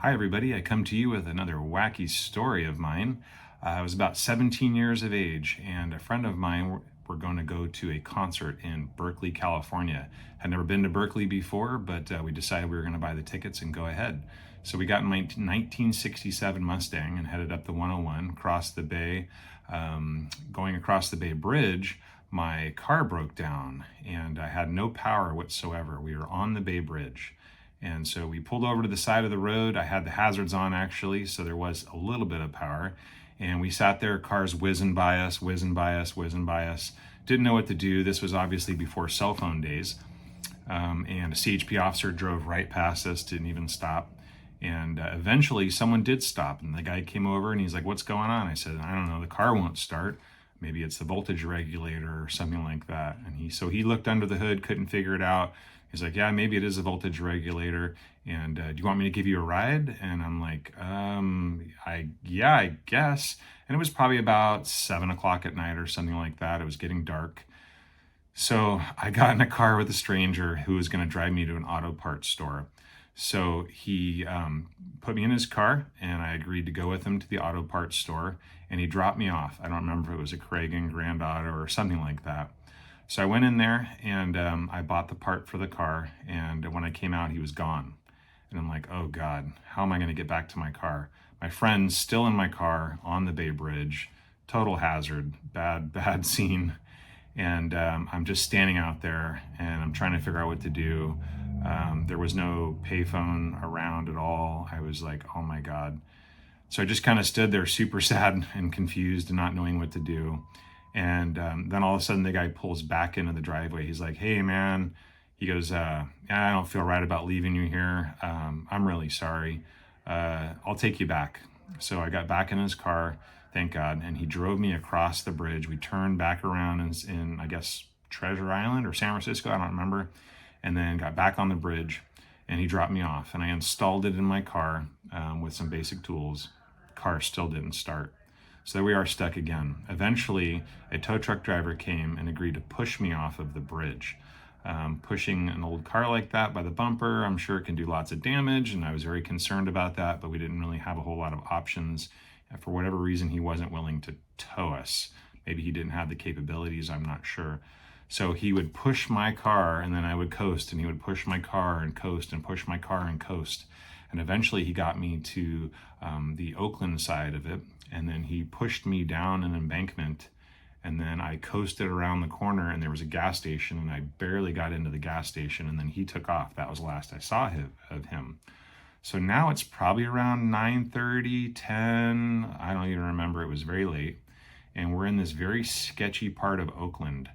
Hi everybody, I come to you with another wacky story of mine. I was about 17 years of age and a friend of mine were going to go to a concert in Berkeley, California. Had never been to Berkeley before, but we decided we were going to buy the tickets and go ahead. So we got in my 1967 Mustang and headed up the 101, across the bay. Going across the Bay Bridge, my car broke down and I had no power whatsoever. We were on the Bay Bridge. And so we pulled over to the side of the road. I had the hazards on actually, so there was a little bit of power. And we sat there, cars whizzing by us, whizzing by us, whizzing by us. Didn't know what to do. This was obviously before cell phone days. And a CHP officer drove right past us, didn't even stop. And eventually someone did stop, and the guy came over and he's like, "What's going on?" I said, "I don't know, the car won't start. Maybe it's the voltage regulator or something like that." And he looked under the hood, couldn't figure it out. He's like, "Yeah, maybe it is a voltage regulator. And do you want me to give you a ride?" And I'm like, yeah, I guess. And it was probably about 7 o'clock at night or something like that. It was getting dark. So I got in a car with a stranger who was going to drive me to an auto parts store. So he put me in his car and I agreed to go with him to the auto parts store, and he dropped me off. I don't remember if it was a Kragen Grand Auto or something like that. So I went in there and I bought the part for the car, and when I came out, he was gone. And I'm like, oh God, how am I going to get back to my car? My friend's still in my car on the Bay Bridge. Total hazard, bad scene. And I'm just standing out there and I'm trying to figure out what to do. There was no payphone around at all. I was like, oh my God. So I just kind of stood there super sad and confused and not knowing what to do. And then all of a sudden the guy pulls back into the driveway. He's like, "Hey man," he goes, "Yeah, I don't feel right about leaving you here. I'm really sorry. I'll take you back." So I got back in his car, thank God, and he drove me across the bridge. We turned back around in I guess, Treasure Island or San Francisco, I don't remember, and then got back on the bridge, and he dropped me off. And I installed it in my car with some basic tools. Car still didn't start. So there we are, stuck again. Eventually, a tow truck driver came and agreed to push me off of the bridge. Pushing an old car like that by the bumper, I'm sure it can do lots of damage, and I was very concerned about that, but we didn't really have a whole lot of options. For whatever reason, he wasn't willing to tow us. Maybe he didn't have the capabilities, I'm not sure. So he would push my car and then I would coast, and he would push my car and coast and push my car and coast. And eventually he got me to the Oakland side of it, and then he pushed me down an embankment, and then I coasted around the corner and there was a gas station, and I barely got into the gas station, and then he took off. That was the last I saw of him. So now it's probably around 9:30, 10, I don't even remember, it was very late, and we're in this very sketchy part of Oakland,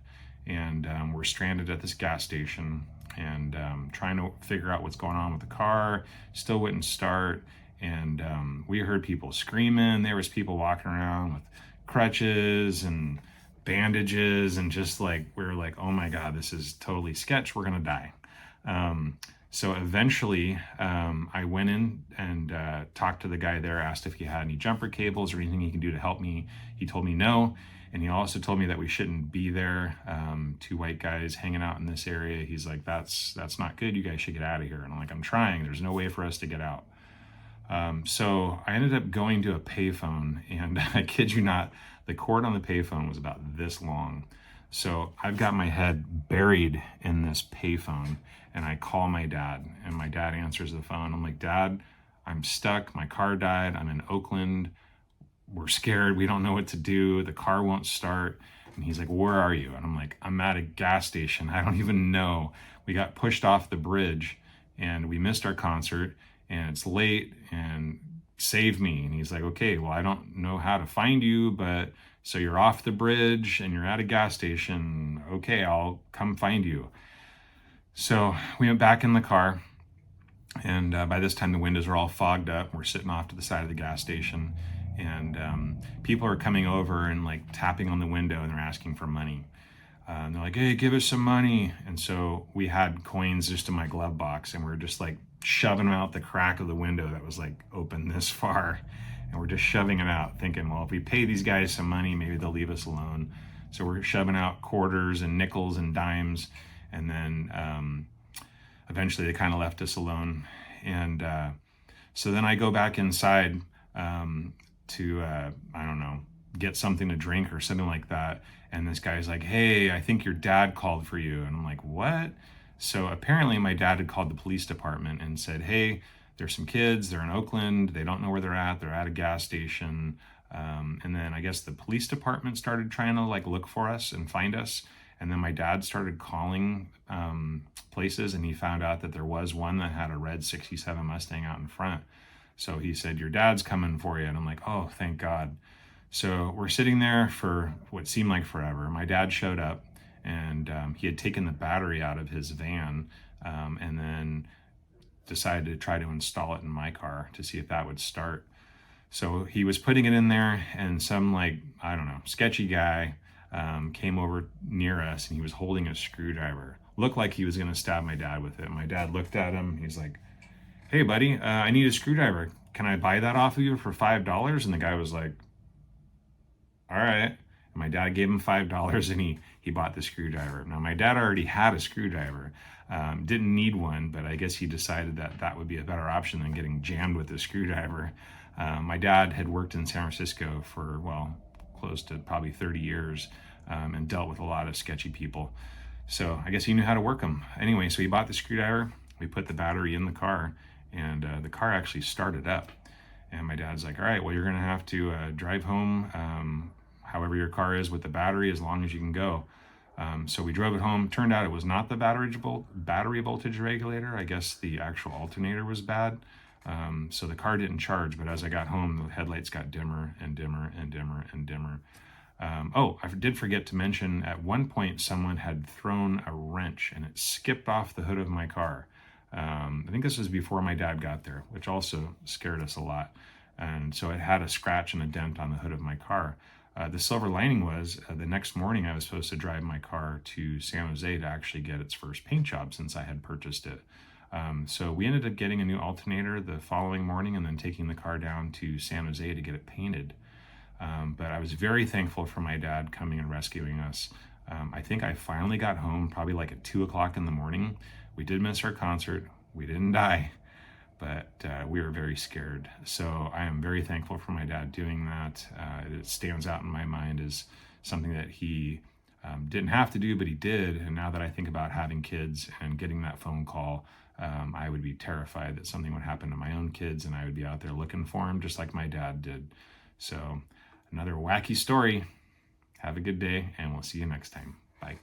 and we're stranded at this gas station and trying to figure out what's going on with the car. Still wouldn't start. And we heard people screaming. There was people walking around with crutches and bandages, and just like, we were like, oh my God, this is totally sketch. We're gonna die. So eventually I went in and talked to the guy there, asked if he had any jumper cables or anything he can do to help me. He told me no. And he also told me that we shouldn't be there. Two white guys hanging out in this area. He's like, that's not good. You guys should get out of here. And I'm like, I'm trying. There's no way for us to get out. So I ended up going to a payphone, and I kid you not, the cord on the payphone was about this long. So I've got my head buried in this payphone, and I call my dad, and my dad answers the phone. I'm like, "Dad, I'm stuck. My car died. I'm in Oakland. We're scared. We don't know what to do. The car won't start." And he's like, "Where are you?" And I'm like, "I'm at a gas station. I don't even know. We got pushed off the bridge and we missed our concert and it's late, and save me." And he's like, "Okay, well, I don't know how to find you, but so you're off the bridge and you're at a gas station. Okay, I'll come find you." So we went back in the car, and by this time the windows are all fogged up. We're sitting off to the side of the gas station, and people are coming over and like tapping on the window, and they're asking for money. And they're like, "Hey, give us some money." And so we had coins just in my glove box, and we're just like shoving them out the crack of the window that was like open this far. And we're just shoving it out, thinking, well, if we pay these guys some money, maybe they'll leave us alone. So we're shoving out quarters and nickels and dimes. And then eventually they kind of left us alone. And So then I go back inside to, I don't know, get something to drink or something like that. And this guy's like, hey, I think your dad called for you. And I'm like, what? So apparently my dad had called the police department and said, hey, there's some kids, they're in Oakland, they don't know where they're at a gas station. And then I guess the police department started trying to like look for us and find us. And then my dad started calling places, and he found out that there was one that had a red 67 Mustang out in front. So he said, your dad's coming for you. And I'm like, oh, thank God. So we're sitting there for what seemed like forever. My dad showed up, and he had taken the battery out of his van and then decided to try to install it in my car to see if that would start. So he was putting it in there, and some, like, I don't know, sketchy guy came over near us, and he was holding a screwdriver. Looked like he was going to stab my dad with it. My dad looked at him. He's like, hey, buddy, I need a screwdriver. Can I buy that off of you for $5? And the guy was like, all right. And my dad gave him $5, and he bought the screwdriver. Now, my dad already had a screwdriver, didn't need one, but I guess he decided that that would be a better option than getting jammed with a screwdriver. My dad had worked in San Francisco for, well, close to probably 30 years and dealt with a lot of sketchy people. So I guess he knew how to work them. Anyway, so he bought the screwdriver. We put the battery in the car, and the car actually started up. And my dad's like, all right, well, you're going to have to drive home however your car is with the battery as long as you can go. So we drove it home. Turned out it was not the battery voltage regulator. I guess the actual alternator was bad. So the car didn't charge, but as I got home, the headlights got dimmer and dimmer and dimmer and dimmer. Oh, I did forget to mention, at one point someone had thrown a wrench and it skipped off the hood of my car. I think this was before my dad got there, which also scared us a lot. And so it had a scratch and a dent on the hood of my car. The silver lining was the next morning I was supposed to drive my car to San Jose to actually get its first paint job since I had purchased it. So we ended up getting a new alternator the following morning and then taking the car down to San Jose to get it painted. But I was very thankful for my dad coming and rescuing us. I think I finally got home probably like at 2 o'clock in the morning. We did miss our concert. We didn't die, but we were very scared. So I am very thankful for my dad doing that. It stands out in my mind as something that he didn't have to do, but he did. And now that I think about having kids and getting that phone call, I would be terrified that something would happen to my own kids and I would be out there looking for them just like my dad did. So another wacky story. Have a good day, and we'll see you next time. Bye.